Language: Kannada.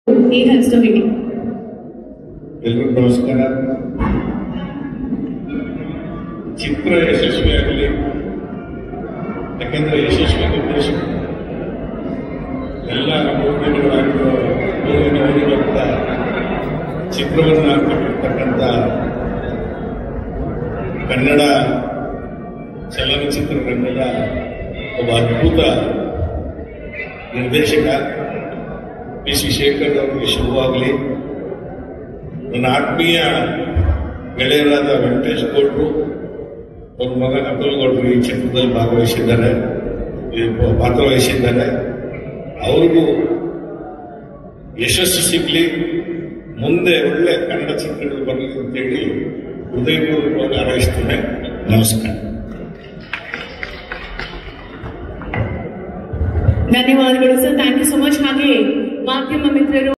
He has the meeting. ಎಲ್ಲರಿಗೂ ನಮಸ್ಕಾರ. ಚಿತ್ರ ಯಶಸ್ವಿಯಾಗಲಿ, ಯಾಕೆಂದ್ರೆ ಯಶಸ್ವಿ ನಿರ್ದೇಶಕ ಎಲ್ಲ ಮೂರ್ತಿಗಳಾಗಿರೋ ಮೂವಿನವರಿಗಂತ ಚಿತ್ರವನ್ನ ಕಟ್ಟಿರ್ತಕ್ಕಂಥ ಕನ್ನಡ ಚಲನಚಿತ್ರರಂಗದ ಒಬ್ಬ ಅದ್ಭುತ ನಿರ್ದೇಶಕ ಪಿ ಸಿ ಶೇಖರ್ ಅವರಿಗೆ ಶುಭವಾಗಲಿ. ನನ್ನ ಆತ್ಮೀಯ ಗೆಳೆಯರಾದ ವೆಂಕಟೇಶ್ ಗೌಡ್ರು, ಅವ್ರ ಮಗ ಅತುಲ್ ಗೌಡ್ರು ಈ ಚಿತ್ರದಲ್ಲಿ ಪಾತ್ರವಹಿಸಿದ್ದಾರೆ. ಅವ್ರಿಗೂ ಯಶಸ್ಸು ಸಿಗಲಿ, ಮುಂದೆ ಒಳ್ಳೆ ಕನ್ನಡ ಚಿತ್ರಗಳು ಬರಲಿ ಅಂತೇಳಿ ಹೃದಯಪೂರ್ವಕವಾಗಿ ಹಾರೈಸ್ತೇನೆ. ನಮಸ್ಕಾರ. ಧನ್ಯವಾದಗಳು sir, thank you so much. ಹಾಗೆ ಮಾಧ್ಯಮ ಮಿತ್ರರು